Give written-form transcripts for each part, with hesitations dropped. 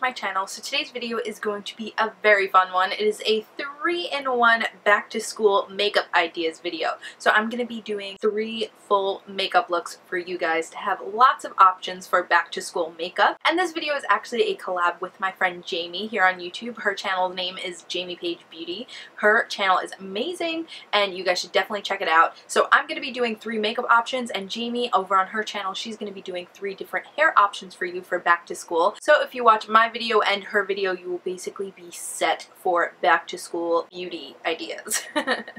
my channel. So today's video is going to be a very fun one. It is a 3-in-1 back to school makeup ideas video. So I'm going to be doing 3 full makeup looks for you guys to have lots of options for back to school makeup. And this video is actually a collab with my friend Jamie here on YouTube. Her channel name is Paige Beauty. Her channel is amazing and you guys should definitely check it out. So I'm going to be doing 3 makeup options, and Jamie over on her channel, she's going to be doing 3 different hair options for you for back to school. So if you watch my video and her video, you will basically be set for back to school beauty ideas.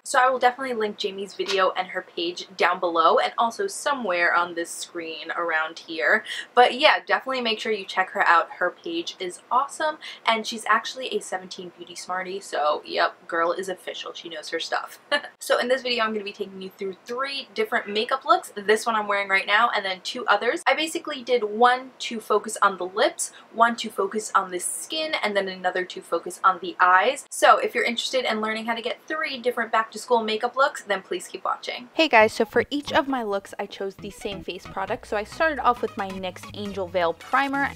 So I will definitely link Jamie's video and her page down below and also somewhere on this screen around here. But yeah, definitely make sure you check her out. Her page is awesome and she's actually a 17 beauty smartie, so yep, girl is official. She knows her stuff. So in this video, I'm going to be taking you through 3 different makeup looks. This one I'm wearing right now and then 2 others. I basically did one to focus on the lips, one to focus on the skin, and then another to focus on the eyes. So if you're interested in learning how to get 3 different back to school makeup looks, then please keep watching. Hey guys, so for each of my looks, I chose the same face product. So I started off with my NYX Angel Veil Primer.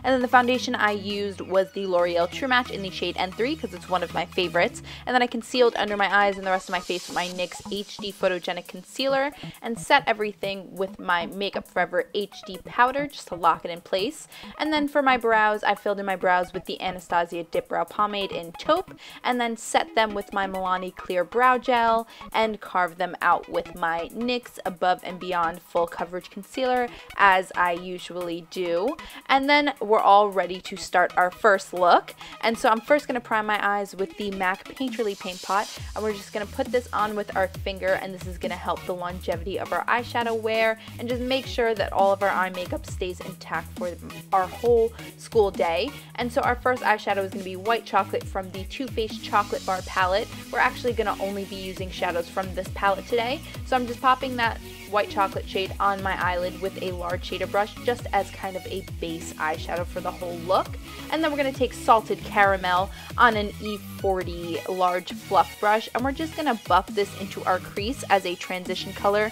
And then the foundation I used was the L'Oreal True Match in the shade N3 because it's one of my favorites. And then I concealed under my eyes and the rest of my face with my NYX HD Photogenic Concealer and set everything with my Makeup Forever HD powder just to lock it in place. And then for my brows, I filled in my brows with the Anastasia DipBrow Pomade in Taupe and then set them with my Milani Clear Brow Gel and carved them out with my NYX Above and Beyond Full Coverage Concealer as I usually do. And then we're all ready to start our first look. And so I'm first going to prime my eyes with the MAC Painterly Paint Pot, and we're just going to put this on with our finger, and this is going to help the longevity of our eyeshadow wear and just make sure that all of our eye makeup stays intact for our whole school day. And so our first eyeshadow is going to be White Chocolate from the Too Faced Chocolate Bar palette. We're actually going to only be using shadows from this palette today, so I'm just popping that white chocolate shade on my eyelid with a large shader brush just as kind of a base eyeshadow for the whole look. And then we're going to take Salted Caramel on an E40 large fluff brush, and we're just going to buff this into our crease as a transition color.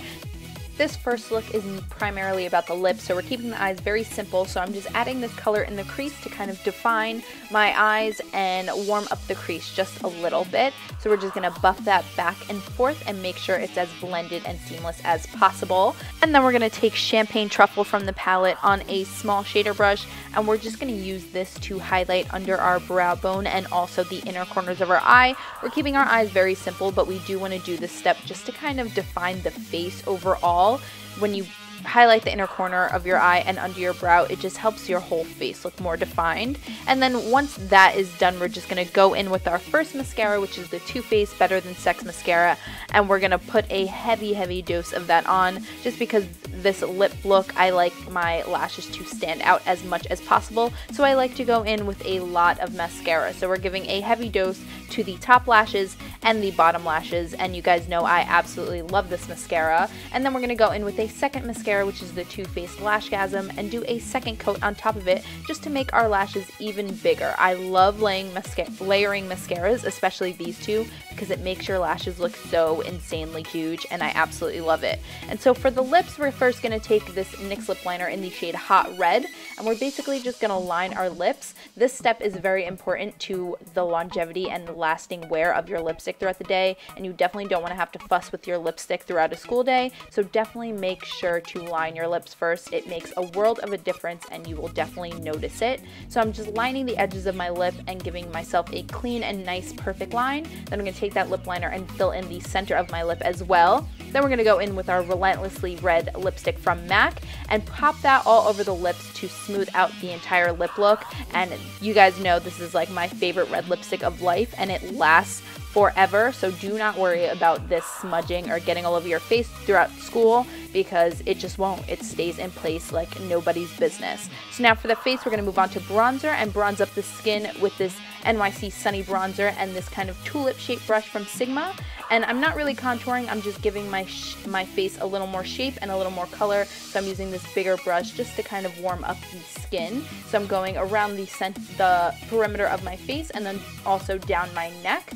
This first look is primarily about the lips, so we're keeping the eyes very simple, so I'm just adding this color in the crease to kind of define my eyes and warm up the crease just a little bit. So we're just going to buff that back and forth and make sure it's as blended and seamless as possible. And then we're going to take Champagne Truffle from the palette on a small shader brush, and we're just going to use this to highlight under our brow bone and also the inner corners of our eye. We're keeping our eyes very simple, but we do want to do this step just to kind of define the face overall. When you highlight the inner corner of your eye and under your brow, it just helps your whole face look more defined. And then once that is done, we're just going to go in with our first mascara, which is the Too Faced Better Than Sex mascara, and we're going to put a heavy dose of that on just because this lip look, I like my lashes to stand out as much as possible, so I like to go in with a lot of mascara. So we're giving a heavy dose to the top lashes and the bottom lashes, and you guys know I absolutely love this mascara. And then we're going to go in with a second mascara, which is the Too Faced LashGasm, and do a second coat on top of it just to make our lashes even bigger. I love layering mascaras, especially these two, because it makes your lashes look so insanely huge, and I absolutely love it. And so for the lips, we're first going to take this NYX Lip Liner in the shade Hot Red, and we're basically just going to line our lips. This step is very important to the longevity and the lasting wear of your lipstick throughout the day, and you definitely don't want to have to fuss with your lipstick throughout a school day, so definitely make sure to line your lips first. It makes a world of a difference and you will definitely notice it. So I'm just lining the edges of my lip and giving myself a clean and nice perfect line. Then I'm going to take that lip liner and fill in the center of my lip as well. Then we're going to go in with our Relentlessly red lipstick from MAC and pop that all over the lips to smooth out the entire lip look. And you guys know this is like my favorite red lipstick of life, and it lasts forever, so do not worry about this smudging or getting all over your face throughout school because it just won't. It stays in place like nobody's business. So now for the face, we're going to move on to bronzer and bronze up the skin with this NYC Sunny Bronzer and this kind of tulip shaped brush from Sigma. And I'm not really contouring, I'm just giving my face a little more shape and a little more color. So I'm using this bigger brush just to kind of warm up the skin. So I'm going around the perimeter of my face and then also down my neck.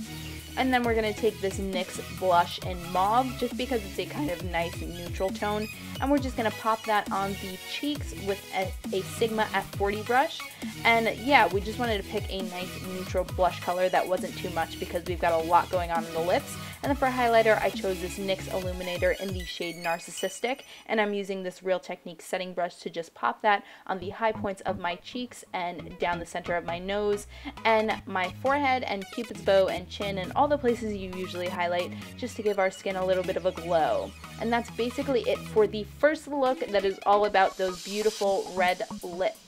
And then we're going to take this NYX blush in Mauve, just because it's a kind of nice neutral tone. And we're just going to pop that on the cheeks with a Sigma F40 brush. And yeah, we just wanted to pick a nice neutral blush color that wasn't too much because we've got a lot going on in the lips. And then for highlighter, I chose this NYX Illuminator in the shade Narcissistic. And I'm using this Real Technique setting brush to just pop that on the high points of my cheeks and down the center of my nose and my forehead and Cupid's bow and chin and all the places you usually highlight, just to give our skin a little bit of a glow. And that's basically it for the first look that is all about those beautiful red lips.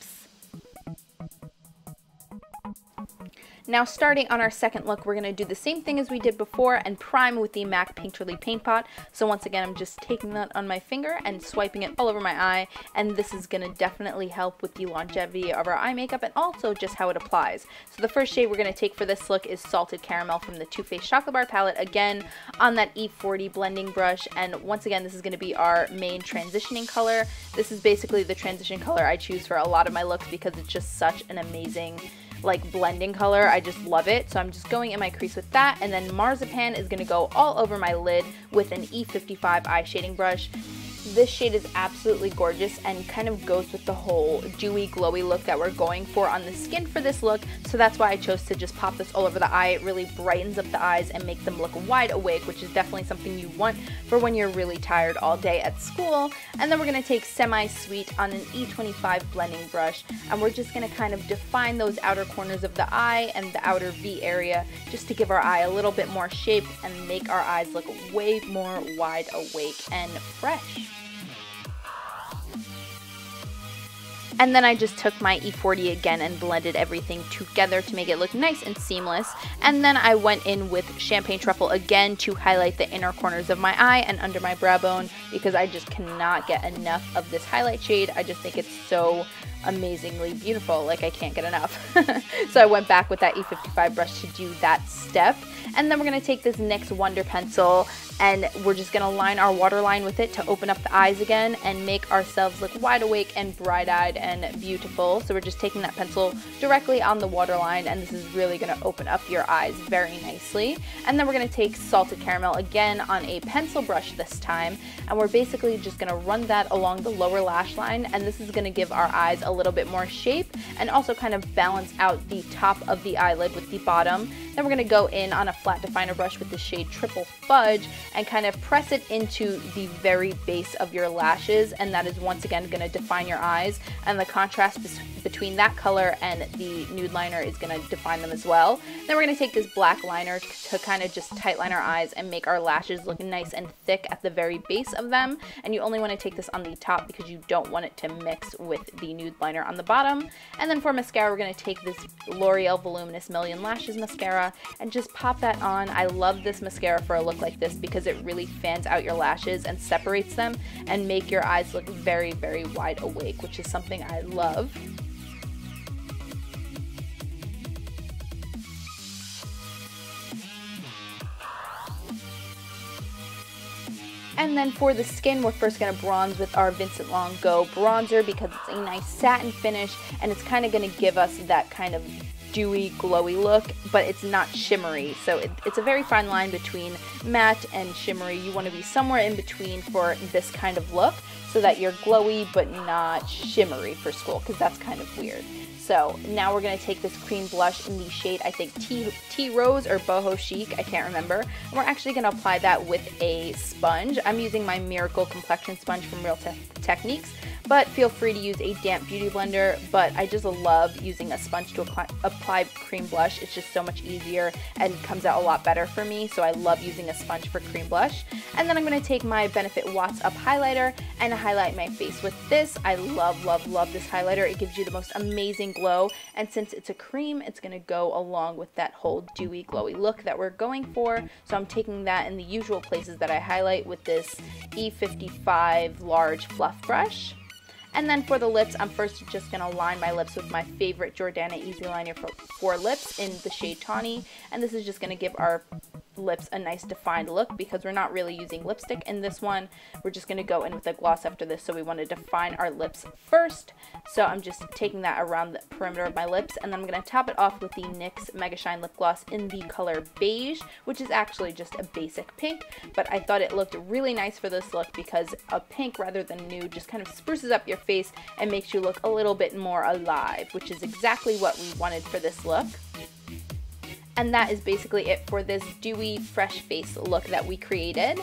Now starting on our second look, we're going to do the same thing as we did before and prime with the MAC Painterly Paint Pot. So once again, I'm just taking that on my finger and swiping it all over my eye, and this is going to definitely help with the longevity of our eye makeup and also just how it applies. So the first shade we're going to take for this look is Salted Caramel from the Too Faced Chocolate Bar palette, again on that E40 blending brush, and once again this is going to be our main transitioning color. This is basically the transition color I choose for a lot of my looks because it's just such an amazing like blending color. I just love it. So I'm just going in my crease with that, and then Marzipan is going to go all over my lid with an E55 eye shading brush. This shade is absolutely gorgeous and kind of goes with the whole dewy, glowy look that we're going for on the skin for this look, so that's why I chose to just pop this all over the eye. It really brightens up the eyes and make them look wide awake, which is definitely something you want for when you're really tired all day at school. And then we're going to take Semi Sweet on an E25 blending brush, and we're just going to kind of define those outer corners of the eye and the outer V area just to give our eye a little bit more shape and make our eyes look way more wide awake and fresh. And then I just took my E40 again and blended everything together to make it look nice and seamless. And then I went in with Champagne Truffle again to highlight the inner corners of my eye and under my brow bone, because I just cannot get enough of this highlight shade. I just think it's so amazingly beautiful, like I can't get enough. So I went back with that E55 brush to do that step. And then we're going to take this NYX Wonder Pencil and we're just going to line our waterline with it to open up the eyes again and make ourselves look wide awake and bright-eyed and beautiful. So we're just taking that pencil directly on the waterline, and this is really going to open up your eyes very nicely. And then we're going to take Salted Caramel again on a pencil brush this time, and we're basically just going to run that along the lower lash line, and this is going to give our eyes a little bit more shape and also kind of balance out the top of the eyelid with the bottom. Then we're going to go in on a flat definer brush with the shade Triple Fudge and kind of press it into the very base of your lashes, and that is once again going to define your eyes, and the contrast between that color and the nude liner is going to define them as well. Then we're going to take this black liner to kind of just tight line our eyes and make our lashes look nice and thick at the very base of them, and you only want to take this on the top because you don't want it to mix with the nude liner on the bottom. And then for mascara, we're going to take this L'Oreal Voluminous Million Lashes mascara and just pop that on. I love this mascara for a look like this because it really fans out your lashes and separates them and make your eyes look very, very wide awake, which is something I love. And then for the skin, we're first going to bronze with our Vincent Long Go bronzer because it's a nice satin finish and it's kind of going to give us that kind of dewy, glowy look, but it's not shimmery. So it's a very fine line between matte and shimmery. You want to be somewhere in between for this kind of look so that you're glowy but not shimmery for school, because that's kind of weird. So now we're going to take this cream blush in the shade, I think, Tea Rose or Boho Chic, I can't remember. And we're actually going to apply that with a sponge. I'm using my Miracle Complexion Sponge from Real Techniques, but feel free to use a damp beauty blender. But I just love using a sponge to apply cream blush. It's just so much easier and comes out a lot better for me, so I love using a sponge for cream blush. And then I'm going to take my Benefit Watts Up highlighter and highlight my face with this. I love, love, love this highlighter. It gives you the most amazing glow, and since it's a cream, it's going to go along with that whole dewy, glowy look that we're going for. So I'm taking that in the usual places that I highlight with this E55 large fluff brush. And then for the lips, I'm first just going to line my lips with my favorite Jordana Easy Liner for lips in the shade Tawny, and this is just going to give our lips a nice defined look because we're not really using lipstick in this one. We're just going to go in with a gloss after this, so we want to define our lips first. So I'm just taking that around the perimeter of my lips, and then I'm going to top it off with the NYX Mega Shine Lip Gloss in the color Beige, which is actually just a basic pink, but I thought it looked really nice for this look because a pink rather than nude just kind of spruces up your face and makes you look a little bit more alive, which is exactly what we wanted for this look. And that is basically it for this dewy, fresh face look that we created.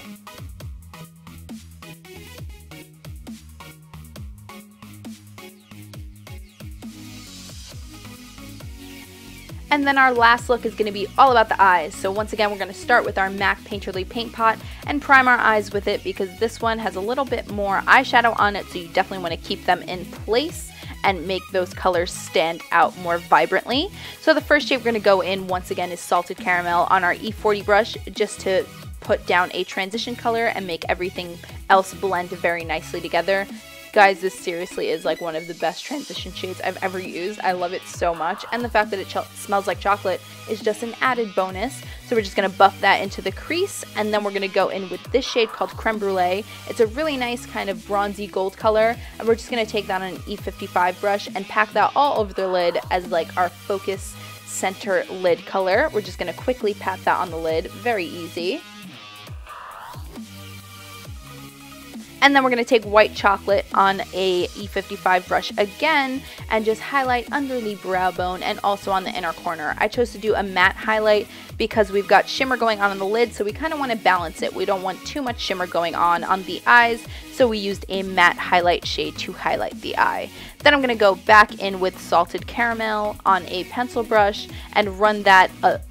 And then our last look is going to be all about the eyes. So once again, we're going to start with our MAC Painterly Paint Pot and prime our eyes with it because this one has a little bit more eyeshadow on it, so you definitely want to keep them in place and make those colors stand out more vibrantly. So the first shade we're going to go in once again is Salted Caramel on our E40 brush, just to put down a transition color and make everything else blend very nicely together. Guys, this seriously is like one of the best transition shades I've ever used. I love it so much, and the fact that it smells like chocolate is just an added bonus. So we're just going to buff that into the crease, and then we're going to go in with this shade called Creme Brulee. It's a really nice kind of bronzy gold color, and we're just going to take that on an E55 brush and pack that all over the lid as like our focus center lid color. We're just going to quickly pat that on the lid, very easy. And then we're going to take White Chocolate on a E55 brush again and just highlight under the brow bone and also on the inner corner. I chose to do a matte highlight because we've got shimmer going on the lid, so we kind of want to balance it. We don't want too much shimmer going on the eyes, so we used a matte highlight shade to highlight the eye. Then I'm going to go back in with Salted Caramel on a pencil brush and run that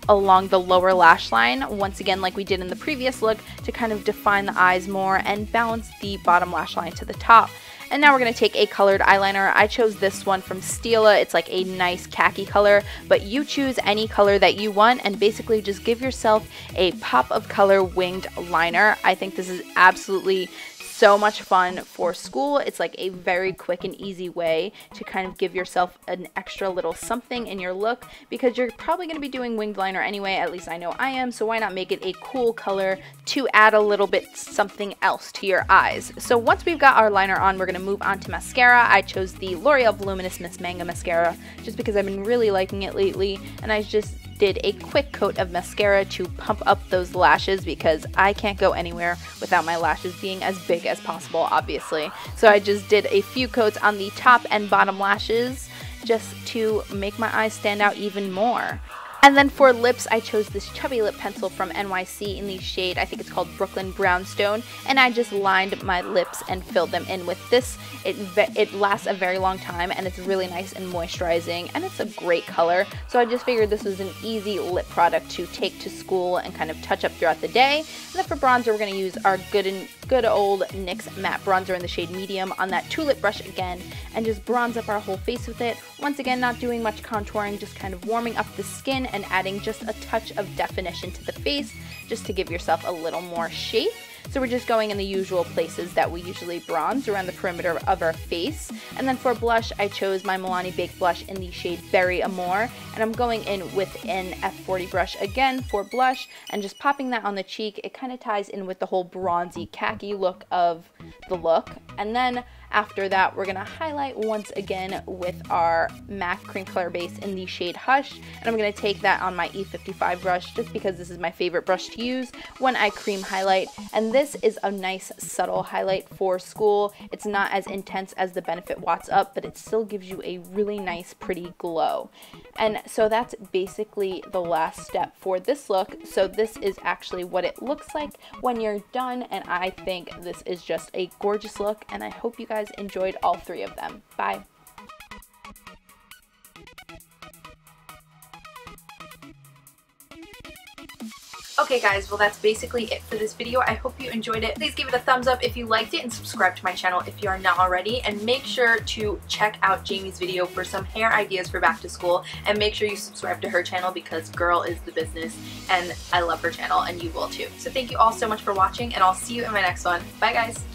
along the lower lash line, once again like we did in the previous look, to kind of define the eyes more and balance the bottom lash line to the top. And now we're going to take a colored eyeliner. I chose this one from Stila. It's like a nice khaki color, but you choose any color that you want and basically just give yourself a pop of color winged liner. I think this is absolutely so much fun for school. It's like a very quick and easy way to kind of give yourself an extra little something in your look, because you're probably going to be doing winged liner anyway, at least I know I am, so why not make it a cool color to add a little bit something else to your eyes. So once we've got our liner on, we're going to move on to mascara. I chose the L'Oreal Voluminous Miss Manga mascara just because I've been really liking it lately, and I just did a quick coat of mascara to pump up those lashes because I can't go anywhere without my lashes being as big as possible, obviously. So I just did a few coats on the top and bottom lashes just to make my eyes stand out even more. And then for lips, I chose this chubby lip pencil from NYC in the shade, I think it's called Brooklyn Brownstone, and I just lined my lips and filled them in with this. It lasts a very long time, and it's really nice and moisturizing, and it's a great color. So I just figured this was an easy lip product to take to school and kind of touch up throughout the day. And then for bronzer, we're going to use our good old NYX matte bronzer in the shade Medium on that Tulip brush again, and just bronze up our whole face with it. Once again, not doing much contouring, just kind of warming up the skin and adding just a touch of definition to the face just to give yourself a little more shape. So we're just going in the usual places that we usually bronze around the perimeter of our face. And then for blush, I chose my Milani Baked Blush in the shade Berry Amore, and I'm going in with an F40 brush again for blush and just popping that on the cheek. It kind of ties in with the whole bronzy khaki look of the look. And then after that, we're going to highlight once again with our MAC Cream Color Base in the shade Hush, and I'm going to take that on my E55 brush just because this is my favorite brush to use when I cream highlight. And this is a nice subtle highlight for school. It's not as intense as the Benefit Watts Up, but it still gives you a really nice pretty glow. And so that's basically the last step for this look. So this is actually what it looks like when you're done, and I think this is just a gorgeous look, and I hope you guys enjoyed all three of them. Bye. Okay guys, well that's basically it for this video. I hope you enjoyed it. Please give it a thumbs up if you liked it and subscribe to my channel if you are not already, and make sure to check out Jamie's video for some hair ideas for back to school, and make sure you subscribe to her channel because girl is the business and I love her channel and you will too. So thank you all so much for watching, and I'll see you in my next one. Bye guys!